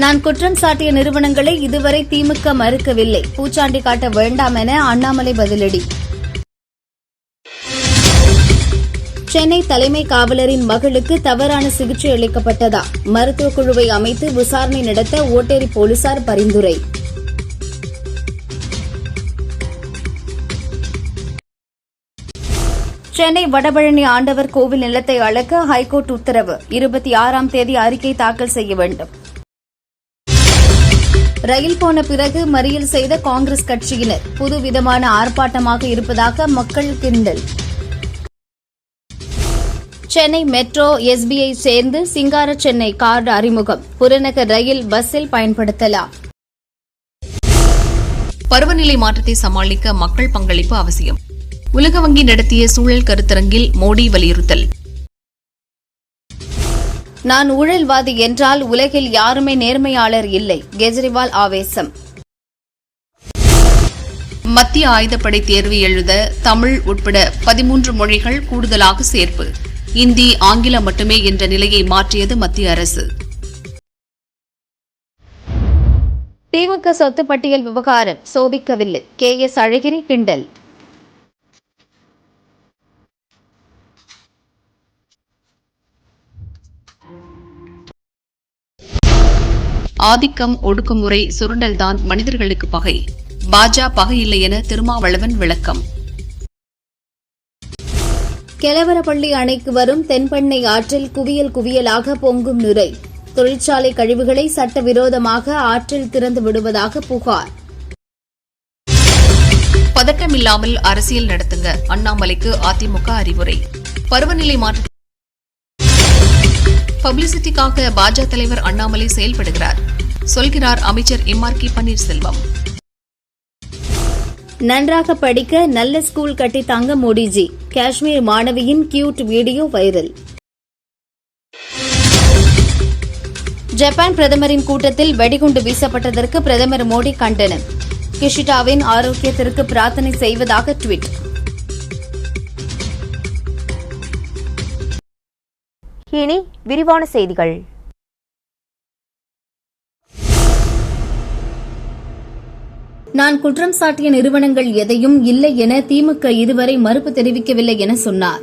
நான் குற்றம் சாட்டிய நிறுவனங்களை இதுவரை திமுக மறுக்கவில்லை. பூச்சாண்டி காட்ட வேண்டாம் என அண்ணாமலை பதிலடி. சென்னை தலைமை காவலரின் மகளுக்கு தவறான சிகிச்சை அளிக்கப்பட்டதா? மருத்துவக் குழுவை அமைத்து விசாரணை நடத்த ஓட்டேரி போலீசார் பரிந்துரை. சென்னை வடபழனி ஆண்டவர் கோவில் நிலத்தை அளக்க ஹைகோர்ட் உத்தரவு. 26ஆம் தேதி அறிக்கை தாக்கல் செய்ய வேண்டும். ரயில் போன பிறகு மறியல் செய்த காங்கிரஸ் கட்சியினர் புதுவிதமான ஆர்ப்பாட்டமாக இருப்பதாக மக்கள் கிண்டல். சென்னை மெட்ரோ எஸ்பிஐ சேர்ந்து சிங்கார சென்னை கார்டு அறிமுகம். புறநகர் ரயில் பஸ்ஸில் பயன்படுத்தலாம். பருவநிலை மாற்றத்தை சமாளிக்க மக்கள் பங்களிப்பு அவசியம். உலக வங்கி நடத்திய சூழல் கருத்தரங்கில் மோடி வலியுறுத்தல். நான் ஊழல்வாதி என்றால் உலகில் யாருமே நேர்மையாளர் இல்லை. கெஜ்ரிவால் ஆவேசம். மத்திய ஆயுதப்படை தேர்வு எழுத தமிழ் உட்பட 13 மொழிகள் கூடுதலாக சேர்ப்பு. இந்தி, ஆங்கிலம் மட்டுமே என்ற நிலையை மாற்றியது மத்திய அரசு. திமுக சொத்து பட்டியல் விவகாரம் சோபிக்கவில்லை. KS அழகிரி கிண்டல். ஆதிக்கம், ஒடுக்குமுறை, சுரண்டல்தான் மனிதர்களுக்கு பகை. பாஜ பகை இல்லை என திருமாவளவன் விளக்கம். கெலவரப்பள்ளி அணைக்கு வரும் தென்பெண்ணை ஆற்றில் குவியல் குவியலாக பொங்கும் நுரை. தொழிற்சாலை கழிவுகளை சட்டவிரோதமாக ஆற்றில் திறந்து விடுவதாக புகார். பதட்டமில்லாமல் அரசியல் நடத்துங்க, அண்ணாமலைக்கு அதிமுக அறிவுரை. பருவநிலை மாற்ற பப்ளிசிட்டிக்காக பாஜ தலைவர் அண்ணாமலை செயல்படுகிறார், சொல்கிறார் அமைச்சர் MRK பன்னீர்செல்வம். நன்றாக படிக்க நல்ல ஸ்கூல் கட்டி தாங்க மோடிஜி. காஷ்மீர் மாணவியின் கியூட் வீடியோ வைரல். ஜப்பான் பிரதமரின் கூட்டத்தில் வெடிகுண்டு வீசப்பட்டதற்கு பிரதமர் மோடி கண்டனம். கிஷிடாவின் ஆரோக்கியத்திற்கு பிரார்த்தனை செய்வதாக ட்வீட். இனி விரிவான செய்திகள். நான் குற்றம் சாட்டிய நிறுவனங்கள் எதையும் இல்லை என திமுக இதுவரை மறுப்பு தெரிவிக்கவில்லை என சொன்னார்.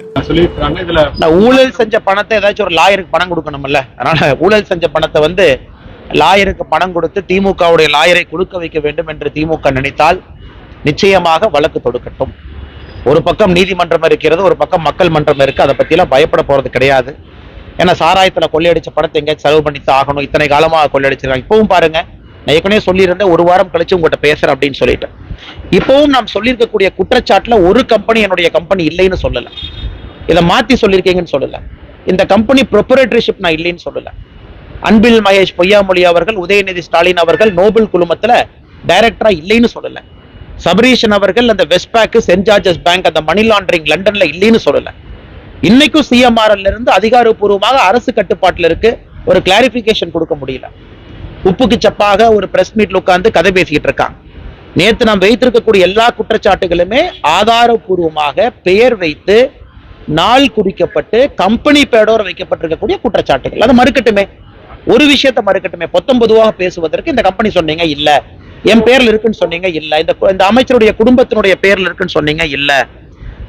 ஊழல் செஞ்ச பணத்தை ஏதாச்சும் ஒரு லாயருக்கு பணம் கொடுக்கணும்ல, அதனால ஊழல் செஞ்ச பணத்தை லாயருக்கு பணம் கொடுத்து திமுகவுடைய லாயரை கொடுக்க வைக்க வேண்டும் என்று திமுக நினைத்தால் நிச்சயமாக வழக்கு தொடுக்கட்டும். ஒரு பக்கம் நீதிமன்றம் இருக்கிறது, ஒரு பக்கம் மக்கள் மன்றம் இருக்கு. அதை பத்தியெல்லாம் பயப்பட போறது கிடையாது. ஏன்னா சாராயத்துல கொள்ளையடிச்ச பணத்தை எங்கேயாச்சும் செலவு பண்ணித்தான் ஆகணும். இத்தனை காலமாக கொள்ளையடிச்சிருக்காங்க. இப்பவும் பாருங்க, நான் ஏற்கனவே சொல்லியிருந்தேன், ஒரு வாரம் கழிச்சு உங்கள்கிட்ட பேசுறேன் அப்படின்னு சொல்லிட்டு. இப்பவும் நாம் சொல்லியிருக்கக்கூடிய குற்றச்சாட்டுல ஒரு கம்பெனி என்னுடைய கம்பெனி இல்லைன்னு சொல்லல, இதை மாத்தி சொல்லியிருக்கீங்கன்னு சொல்லல. இந்த கம்பெனி ப்ரொப்ரைட்டர்ஷிப் நான் இல்லைன்னு சொல்லல. அன்பில் மகேஷ் பொய்யாமொழி அவர்கள், உதயநிதி ஸ்டாலின் அவர்கள் நோபல் குழுமத்துல டைரக்டரா இல்லைன்னு சொல்லல. சபரீஷன் அவர்கள் அந்த வெஸ்ட்பேக், சென்ட் ஜார்ஜஸ் பேங்க், அந்த மணி லாண்டரிங் லண்டன்ல இல்லைன்னு சொல்லல. இன்னைக்கும் CMRL இருந்து அதிகாரப்பூர்வமாக அரசு கட்டுப்பாட்டில் இருக்கு. ஒரு கிளாரிபிகேஷன் கொடுக்க முடியல. உப்புக்கு சப்பாக ஒரு பிரஸ் மீட்ல உட்கார்ந்து கதை பேசிக்கிட்டு இருக்காங்க. நேற்று நாம் வைத்திருக்கக்கூடிய எல்லா குற்றச்சாட்டுகளுமே ஆதாரப்பூர்வமாக பெயர் வைத்து நாள் குறிக்கப்பட்டு கம்பெனி பேடோர் வைக்கப்பட்டிருக்கக்கூடிய குற்றச்சாட்டுகள். அதை மறுக்கட்டுமே, ஒரு விஷயத்தை மறுக்கட்டுமே. பொதுவாக பேசுவதற்கு இந்த கம்பெனி சொன்னீங்க இல்ல, என் பேர்ல இருக்குன்னு சொன்னீங்க இல்ல, இந்த அமைச்சருடைய குடும்பத்தினுடைய பேர்ல இருக்குன்னு சொன்னீங்க இல்ல.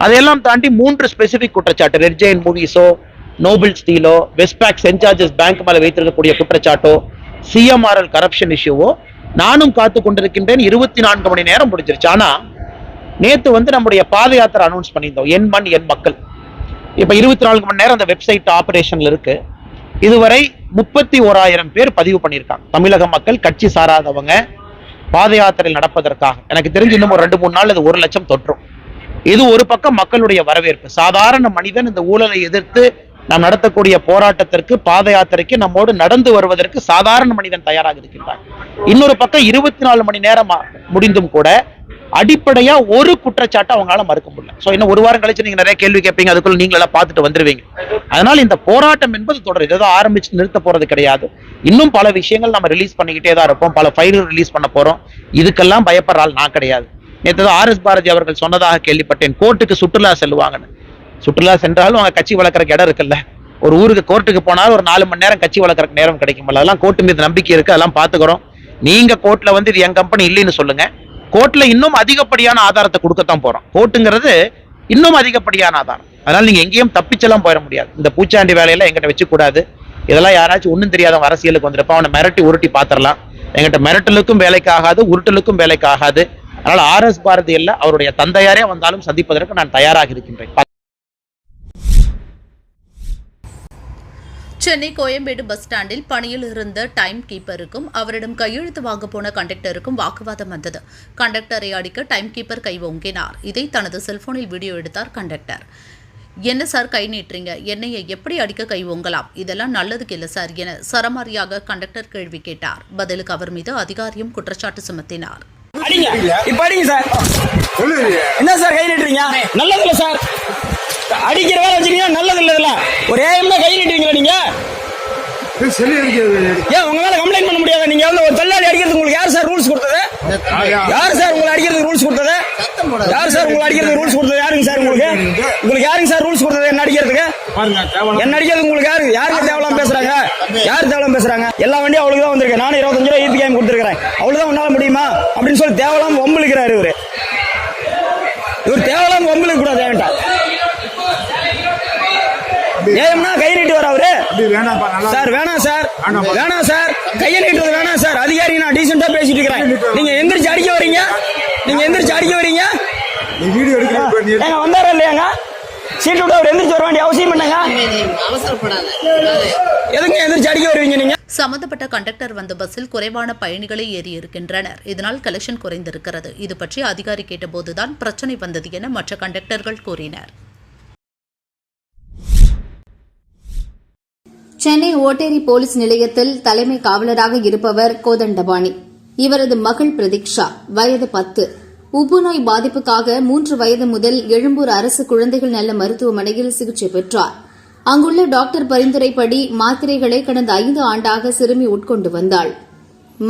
அதையெல்லாம் தாண்டி 3 ஸ்பெசிபிக் குற்றச்சாட்டு, ரெட் ஜெயின் மூவிஸோ, நோபல் ஸ்டீலோ, வெஸ்ட்பேக், சென்ட் ஜார்ஜஸ் பேங்க் மேல வைத்திருக்கக்கூடிய குற்றச்சாட்டோ, CMRL கரப்ஷன் இஷ்யூவோ நானும் காத்து கொண்டிருக்கின்றேன். 24 மணி நேரம் முடிஞ்சிருச்சு. ஆனா நேத்து நம்முடைய பாத யாத்திரை அனௌன்ஸ் பண்ணியிருந்தோம், என் மண் என் மக்கள். இப்ப 24 மணி நேரம் அந்த வெப்சைட் ஆபரேஷன்ல இருக்கு. இதுவரை 31,000 பேர் பதிவு பண்ணியிருக்காங்க. தமிழக மக்கள், கட்சி சாராதவங்க பாத யாத்திரை நடப்பதற்காக. எனக்கு தெரிஞ்சு இன்னும் ஒரு 2-3 நாள் அது 1 லட்சம் தொற்றும். இது ஒரு பக்கம் மக்களுடைய வரவேற்பு. சாதாரண மனிதன் இந்த ஊழலை எதிர்த்து நாம் நடத்தக்கூடிய போராட்டத்திற்கு, பாத யாத்திரைக்கு நம்மோடு நடந்து வருவதற்கு சாதாரண மனிதன் தயாராக இருக்கின்றார். இன்னொரு பக்கம் 24 மணி நேரம் முடிந்தும் கூட அடிப்படையா ஒரு குற்றச்சாட்டை அவங்களால மறுக்க முடியல. சோ இன்னும் ஒரு வாரம் கழிச்சு நீங்க நிறைய கேள்வி கேட்பீங்க, அதுக்குள்ள நீங்க எல்லாம் பார்த்துட்டு வந்துருவீங்க. அதனால இந்த போராட்டம் என்பது தொடரும். ஏதோ ஆரம்பிச்சு நிறுத்த போறது கிடையாது. இன்னும் பல விஷயங்கள் நம்ம ரிலீஸ் பண்ணிக்கிட்டே தான் இருப்போம். பல ஃபைல்கள் ரிலீஸ் பண்ண போறோம். இதுக்கெல்லாம் பயப்படுற ஆள் நான் கிடையாது. நேற்று RS பாரதி அவர்கள் சொன்னதாக கேள்விப்பட்டேன், கோர்ட்டுக்கு சுற்றுலா செல்லுவாங்கன்னு. சுற்றுலா சென்றாலும் அவங்க கட்சி வளர்க்குற இடம் இருக்குல்ல, ஒரு ஊருக்கு கோர்ட்டுக்கு போனாலும் ஒரு 4 மணி நேரம் கட்சி வளர்க்கறதுக்கு நேரம் கிடைக்கும்ல. அதெல்லாம் கோர்ட்டு மீது நம்பிக்கை இருக்கு, அதெல்லாம் பாத்துக்கிறோம். நீங்க கோர்ட்ல வந்து இது என் கம்பெனி இல்லைன்னு சொல்லுங்க, கோர்ட்ல இன்னும் அதிகப்படியான ஆதாரத்தை கொடுக்கத்தான் போறோம். கோர்ட்டுங்கிறது இன்னும் அதிகப்படியான ஆதாரம். அதனால நீங்க எங்கேயும் தப்பிச்செல்லாம் போயிட முடியாது. இந்த பூச்சாண்டி வேலையெல்லாம் எங்கிட்ட வச்சு கூடாது. இதெல்லாம் யாராச்சும் ஒன்றும் தெரியாத அரசியலுக்கு வந்துருப்பா, அவனை மிரட்டி உருட்டி பாத்திரலாம். எங்கிட்ட மிரட்டலுக்கும் வேலைக்கு ஆகாது, உருட்டலுக்கும் வேலைக்கு ஆகாது. அதனால RS பாரதி இல்ல, அவருடைய தந்தையாரே வந்தாலும் சந்திப்பதற்கு நான் தயாராக இருக்கின்றேன். சென்னை கோயம்பேடு பஸ் ஸ்டாண்டில் பணியில் இருந்த டைம் கீப்பருக்கும் அவரிடம் கையெழுத்து வாங்க போன கண்டக்டருக்கும் வாக்குவாதம் வந்தது. கண்டக்டரை அடிக்க டைம் கீப்பர் கை ஓங்கினார். இதை தனது செல்போனில் வீடியோ எடுத்தார் கண்டக்டர். என்ன சார் கை நீட்டுறீங்க, என்னைய எப்படி அடிக்க கை ஓங்கலாம், இதெல்லாம் நல்லதுக்கு இல்லை சார் என சரமாரியாக கண்டக்டர் கேள்வி கேட்டார். பதிலுக்கு அவர் மீது அதிகாரியும் குற்றச்சாட்டு சுமத்தினார். என்ன சார் கை நீட்டுறீங்க, நல்லது இல்ல சார், அடிக்கிற வேலை வச்சுக்கீங்க, நல்லது இல்ல. இதெல்லாம் ஒரு ஏஎம்னா கை நீட்டுவீங்களா நீங்க? ஏன் உங்க மேல கம்ப்ளைண்ட் பண்ண முடியாது? நீங்க வந்து ஒரு தொழிலாளி அடிக்கிறது உங்களுக்கு யார் சார் ரூல்ஸ் கொடுத்தது? யார் சார் உங்களை அடிக்கிறது ரூல்ஸ் கொடுத்தது? யார் சார் உங்களை அடிக்கிறது ரூல்ஸ் கொடுத்தது? யாருங்க சார் உங்களுக்கு யாருங்க சார் ரூல்ஸ் கொடுத்தது என்ன அடிக்கிறதுக்கு? என்ன அடிக்கிறது உங்களுக்கு யாருக்கு தேவலாம் பேசுறாங்க? யார் தேவலாம் பேசுறாங்க? எல்லா வண்டியும் அவளுக்கு தான் வந்திருக்கு. நானும் 25 ரூபாய் ஈபி கேம் கொடுத்துருக்கேன், அவ்வளவுதான் உன்னால முடியுமா அப்படின்னு சொல்லி தேவலாம் வம்பிழுக்கிறாரு இவரு. தேவலாம் வம்பிழுக்க கூடாது. ஏன்டா ஏம்னா கை நீட்டு வர அவரு? சார் வேணாம் சார், வேணாம் சார், கையை நீட்டுறது வேணாம் சார். அதிகாரி நான் டீசெண்டா பேசிட்டு இருக்கிறேன், நீங்க எந்திரிச்சு அடிக்க வரீங்க, நீங்க எந்திரிச்சு அடிக்க வரீங்க. ஏங்க வந்தாரா இல்லையாங்க? சீட்டு விட்டு அவர் எந்திரிச்சு வர வேண்டிய அவசியம் என்னங்க? எதுங்க எந்திரிச்சு அடிக்க வருவீங்க நீங்க? சம்பந்தப்பட்ட கண்டக்டர் வந்த பஸ்ஸில் குறைவான பயணிகளை ஏறி இருக்கின்றனர். இதனால் கலெக்ஷன் குறைந்திருக்கிறது. இது பற்றி அதிகாரி கேட்டபோதுதான் பிரச்சனை வந்தது என மற்ற கண்டக்டர்கள் கூறினர். சென்னை ஓட்டேரி போலீஸ் நிலையத்தில் தலைமை காவலராக இருப்பவர் கோதண்டபாணி. இவரது மகள் பிரதீக்ஷா, வயது 10, உப்புநோய் பாதிப்புக்காக 3 வயது முதல் எழும்பூர் அரசு குழந்தைகள் நல மருத்துவமனையில் சிகிச்சை பெற்றார். அங்குள்ள டாக்டர் பரிந்துரைப்படி மாத்திரைகளை கடந்த 5 ஆண்டாக சிறுமி உட்கொண்டு வந்தாள்.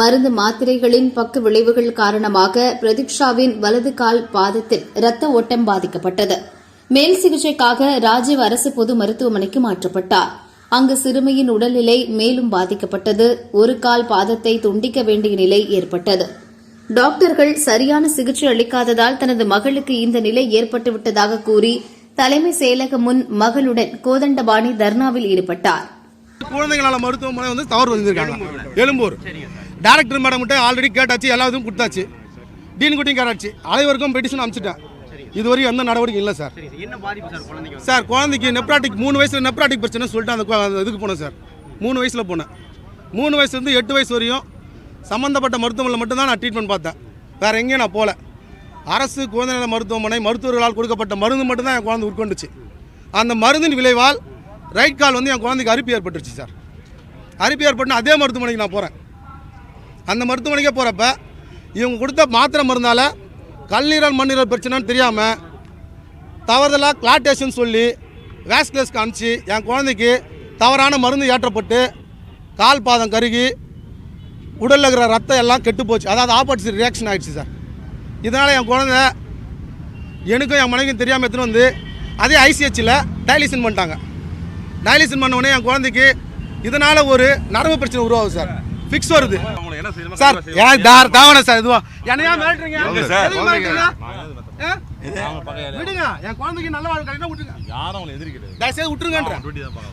மருந்து மாத்திரைகளின் பக்க விளைவுகள் காரணமாக பிரதீக்ஷாவின் வலது கால் பாதத்தில் இரத்த ஓட்டம் பாதிக்கப்பட்டது. மேல் சிகிச்சைக்காக ராஜீவ் அரசு பொது மருத்துவமனைக்கு மாற்றப்பட்டார். அங்கு சிறுமியின் உடல்நிலை மேலும் பாதிக்கப்பட்டது. ஒரு கால் பாதத்தை துண்டிக்க வேண்டிய நிலை ஏற்பட்டது. டாக்டர்கள் சரியான சிகிச்சை அளிக்காததால் தனது மகளுக்கு இந்த நிலை ஏற்பட்டுவிட்டதாக கூறி தலைமை செயலகம் முன் மகளுடன் கோதண்டபாணி தர்ணாவில் ஈடுபட்டார். குழந்தைகள் நல மருத்துவமனை வந்து தவறு வந்திருக்காங்க எழும்பூர். டைரக்டர் மேடம் கிட்ட ஆல்ரெடி கேட்டாச்சு, எல்லாத்தையும் கொடுத்தாச்சு, டீன் குட்டியும் கேட்டாச்சு, அனைவருக்கும் பெட்டிஷன் அனுப்பிச்சிட்டேன். இதுவரையும் எந்த நடவடிக்கை இல்லை சார். சார் குழந்தைக்கு நெப்ராட்டிக் 3 வயசுல நெப்ராட்டிக் பிரச்சனை சொல்லிட்டு அந்த இதுக்கு போனேன் சார். 3 வயசுல போனேன். 3 வயசுலேருந்து 8 வயசு வரையும் சம்மந்தப்பட்ட மருத்துவமனையில் மட்டும்தான் நான் ட்ரீட்மெண்ட் பார்த்தேன், வேறு எங்கேயும் நான் போகல. அரசு குழந்தை நல மருத்துவமனை மருத்துவர்களால் கொடுக்கப்பட்ட மருந்து மட்டும்தான் என் குழந்தை உட்கொண்டுச்சு. அந்த மருந்தின் விளைவால் ரைட் கால் வந்து என் குழந்தைக்கு அரிப்பு ஏற்பட்டுருச்சு சார். அரிப்பு ஏற்பட்டுனா அதே மருத்துவமனைக்கு நான் போகிறேன். அந்த மருத்துவமனைக்கே போகிறப்ப இவங்க கொடுத்த மாத்திரை மருந்தால் கல்லீரல் மண்ணீரல் பிரச்சனைன்னு தெரியாமல் தவறுதலாக கிளாட்டேஷன் சொல்லி வேஸ்குலர்ஸ்க்கு அனுப்பிச்சு என் குழந்தைக்கு தவறான மருந்து ஏற்றப்பட்டு கால் பாதம் கருகி உடலில் இருக்கிற ரத்தம் எல்லாம் கெட்டு போச்சு. அதாவது ஆப்போசிட் ரியாக்ஷன் ஆகிடுச்சு சார். இதனால் என் குழந்தை எனக்கும் என் மனைவிக்கும் தெரியாமல் எடுத்துன்னு வந்து அதே ICHல டயாலிசிஸ் பண்ணிட்டாங்க. டயாலிசிஸ் பண்ண உடனே என் குழந்தைக்கு இதனால் ஒரு நரம்பு பிரச்சனை உருவாகுது சார், ஃபிக்ஸ் வருது சார். தாவணை சார் இதுவா என்னையா மிரட்டுறீங்க? விடுங்க, என் குழந்தைக்கு நல்ல வாழ்க்கை விட்டுருங்க, தயவுசெய்து விட்டுருங்கன்ற.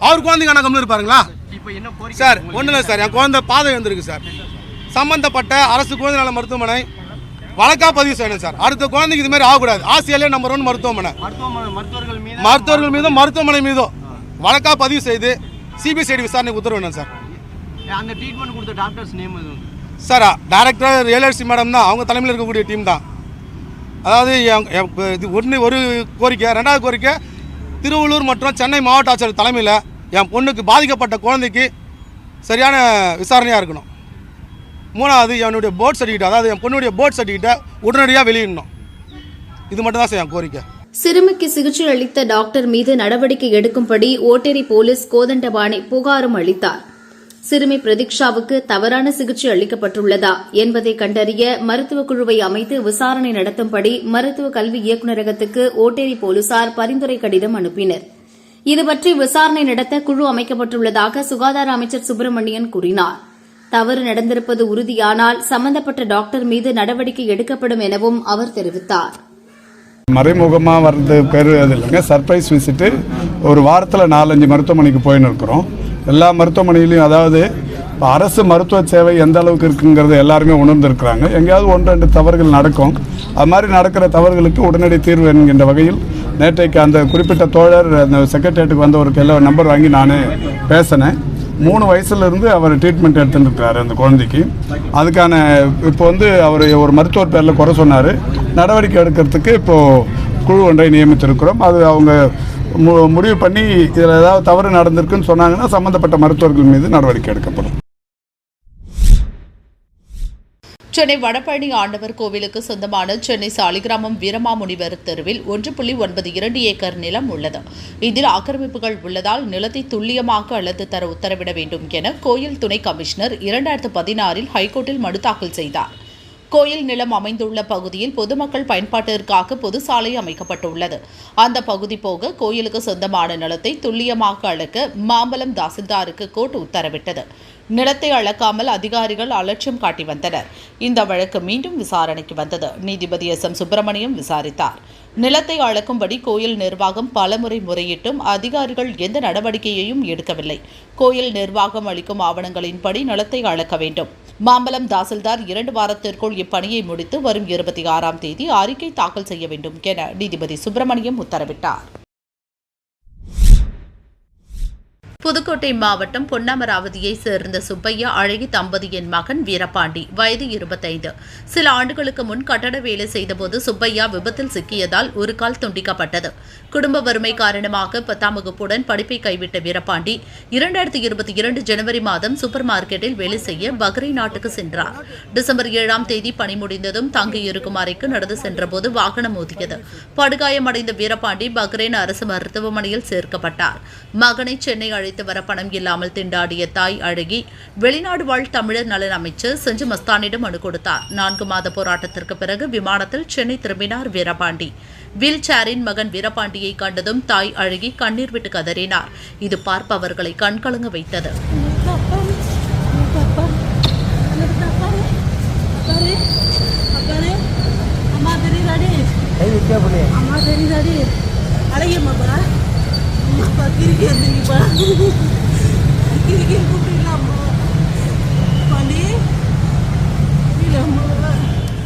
அவர் குழந்தைங்க நான் கம்மியாக இருப்பாருங்களா சார்? ஒன்றும் இல்லை சார், என் குழந்தை பாதை வந்திருக்கு சார். சம்பந்தப்பட்ட அரசு குழந்தை நல மருத்துவமனை வழக்கா பதிவு செய்யணும் சார். அடுத்த குழந்தைக்கு இது மாதிரி ஆகக்கூடாது. ஆசியாலே நம்பர் 1 மருத்துவமனை, மருத்துவர்கள் மீதும் மருத்துவமனை மீதும் வழக்கா பதிவு செய்து CBCID விசாரணைக்கு உத்தரவு வேணும் சார். அந்த ட்ரீட்மெண்ட் கொடுத்த doctors name sir? Director ALC madam தான், அவங்க தலைமையில் இருக்கக்கூடிய டீம் தான். அதாவது இது ஒரு கோரிக்கை. 2வது கோரிக்கை, திருவள்ளூர் மற்றும் சென்னை மாவட்ட ஆட்சியர் தலைமையில் என் பொண்ணுக்கு பாதிக்கப்பட்ட குழந்தைக்கு சரியான விசாரணையாக இருக்கணும். 3வது என்னுடைய போர்ட் சர்டிஃபிகேட், அதாவது என் பொண்ணுடைய போர்ட் சர்டிஃபிகேட்டை உடனடியாக வெளியிடணும். இது மட்டும் தான் சார் என் கோரிக்கை. சிறுமிக்கு சிகிச்சை அளித்த டாக்டர் மீது நடவடிக்கை எடுக்கும்படி ஓட்டேரி போலீஸ் கோதண்டபாணி புகாரும் அளித்தார். சிறுமி பிரதீக்ஷாவுக்கு தவறான சிகிச்சை அளிக்கப்பட்டுள்ளதா என்பதை கண்டறிய மருத்துவக் குழுவை அமைத்து விசாரணை நடத்தும்படி மருத்துவ கல்வி இயக்குநரகத்துக்கு ஓட்டேரி போலீசார் பரிந்துரை கடிதம் அனுப்பினர். இதுபற்றி விசாரணை நடத்த குழு அமைக்கப்பட்டுள்ளதாக சுகாதார அமைச்சர் சுப்பிரமணியன் கூறினார். தவறு நடந்திருப்பது உறுதியானால் சம்பந்தப்பட்ட டாக்டர் மீது நடவடிக்கை எடுக்கப்படும் எனவும் அவர் தெரிவித்தார். மறைமுகமாக வர்றது பேர் அது இல்லைங்க, சர்ப்ரைஸ் விசிட்டு. ஒரு வாரத்தில் 4-5 மருத்துவமனைக்கு போயின்னு இருக்கிறோம். எல்லா மருத்துவமனையிலையும் அதாவது அரசு மருத்துவ சேவை எந்த அளவுக்கு இருக்குங்கிறது எல்லாருமே உணர்ந்திருக்கிறாங்க. எங்கேயாவது 1-2 தவறுகள் நடக்கும். அது மாதிரி நடக்கிற தவறுகளுக்கு உடனடி தீர்வு என்கின்ற வகையில் நேற்றைக்கு அந்த குறிப்பிட்ட தோழர் அந்த செக்ரட்டேரியட்டுக்கு வந்தவருக்கு எல்லாம் நம்பர் வாங்கி நானே பேசினேன். 3 வயசுலேருந்து அவர் ட்ரீட்மெண்ட் எடுத்துகிட்டு இருக்கிறாரு அந்த குழந்தைக்கு. அதுக்கான இப்போ அவர் ஒரு மருத்துவர் பேரில் குறை சொன்னார். நடவடிக்கை எடுக்கிறதுக்கு இப்போது குழு ஒன்றை நியமித்திருக்கிறோம். அது அவங்க முடிவு பண்ணி இதில் ஏதாவது தவறு நடந்திருக்குன்னு சொன்னாங்கன்னா சம்மந்தப்பட்ட மருத்துவர்கள் மீது நடவடிக்கை எடுக்கப்படும். சென்னை வடபழனி ஆண்டவர் கோவிலுக்கு சொந்தமான சென்னை சாலிகிராமம் வீரமாமுனிவர் தெருவில் 1.92 ஏக்கர் நிலம் உள்ளது. இதில் ஆக்கிரமிப்புகள் உள்ளதால் நிலத்தை துல்லியமாக அளந்து தர உத்தரவிட வேண்டும் என கோயில் துணை கமிஷனர் 2016 ஹைகோர்ட்டில் மனு தாக்கல் செய்தார். கோயில் நிலம் அமைந்துள்ள பகுதியில் பொதுமக்கள் பயன்பாட்டிற்காக பொது சாலை அமைக்கப்பட்டுள்ளது. அந்த பகுதி போக கோயிலுக்கு சொந்தமான நிலத்தை துல்லியமாக அளக்க மாம்பலம் தாசில்தாருக்கு கோர்ட் உத்தரவிட்டது. நிலத்தை அளக்காமல் அதிகாரிகள் அலட்சியம் காட்டி வந்தனர். இந்த வழக்கு மீண்டும் விசாரணைக்கு வந்தது. நீதிபதி SM சுப்பிரமணியம் விசாரித்தார். நிலத்தை அளக்கும்படி கோயில் நிர்வாகம் பலமுறை முறையிட்டும் அதிகாரிகள் எந்த நடவடிக்கையையும் எடுக்கவில்லை. கோயில் நிர்வாகம் அளிக்கும் ஆவணங்களின்படி நிலத்தை அளக்க வேண்டும். மாம்பலம் தாசில்தார் 2 வாரத்திற்குள் இப்பணியை முடித்து வரும் 26ஆம் தேதி அறிக்கை தாக்கல் செய்ய வேண்டும் என நீதிபதி சுப்பிரமணியம் உத்தரவிட்டார். புதுக்கோட்டை மாவட்டம் பொன்னமராவதியைச் சேர்ந்த சுப்பையா அழகி தம்பதியின் மகன் வீரபாண்டி, வயது 25. சில ஆண்டுகளுக்கு முன் கட்டட வேலை செய்தபோது சுப்பையா விபத்தில் சிக்கியதால் ஒரு கால் துண்டிக்கப்பட்டது. குடும்ப வறுமை காரணமாக 10ஆம் வகுப்புடன் படிப்பை கைவிட்ட வீரபாண்டி 2022 ஜனவரி மாதம் சூப்பர் மார்க்கெட்டில் வேலை செய்ய பஹ்ரைன் நாட்டுக்கு சென்றார். டிசம்பர் 7ஆம் தேதி பணி முடிந்ததும் தங்கியிருக்கும் அறைக்கு நடந்து சென்றபோது வாகனம் மோதியது. படுகாயமடைந்த வீரபாண்டி பஹ்ரைன் அரசு மருத்துவமனையில் சேர்க்கப்பட்டார். மகனை சென்னை அழைத்து வர பணம் இல்லாமல் திண்டாடிய தாய் அழகி வெளிநாடு வாழ் தமிழர் நலன் அமைச்சர் செஞ்சு மஸ்தானிடம் மனு கொடுத்தார். 4 மாத போராட்டத்திற்கு பிறகு விமானத்தில் சென்னை திரும்பினார் வீரபாண்டி. வீல் சேரின் மகன் வீரபாண்டியை கண்டதும் தாய் அழகி கண்ணீர் விட்டு கதறினார். இது பார்ப்பவர்களை கண்கலங்க வைத்தது.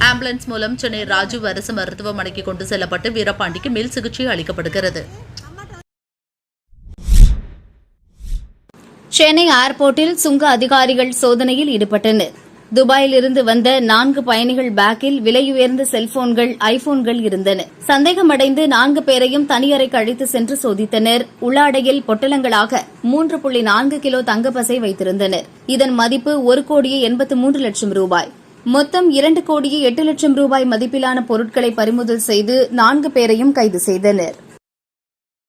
ஆம்புலன்ஸ் மூலம் சென்னை ராஜீவ் அரசு மருத்துவமனைக்கு கொண்டு செல்லப்பட்டு வீரபாண்டிக்கு மேல் சிகிச்சை அளிக்கப்படுகிறது. சென்னை ஏர்போர்ட்டில் சுங்க அதிகாரிகள் சோதனையில் ஈடுபட்டனர். துபாயிலிருந்து வந்த 4 பயணிகள் பேக்கில் விலையுயர்ந்த செல்போன்கள், ஐபோன்கள் இருந்தன. சந்தேகமடைந்து 4 பேரையும் தனியறைக்கு அழைத்து சென்று சோதித்தனர். உள்ளாடையில் பொட்டலங்களாக 3.4 கிலோ தங்கப்பசை வைத்திருந்தனர். இதன் மதிப்பு 1,83 லட்சம் ரூபாய். மொத்தம் 2,08 லட்சம் ரூபாய் மதிப்பிலான பொருட்களை பறிமுதல் செய்து 4 பேரையும் கைது செய்தனர்.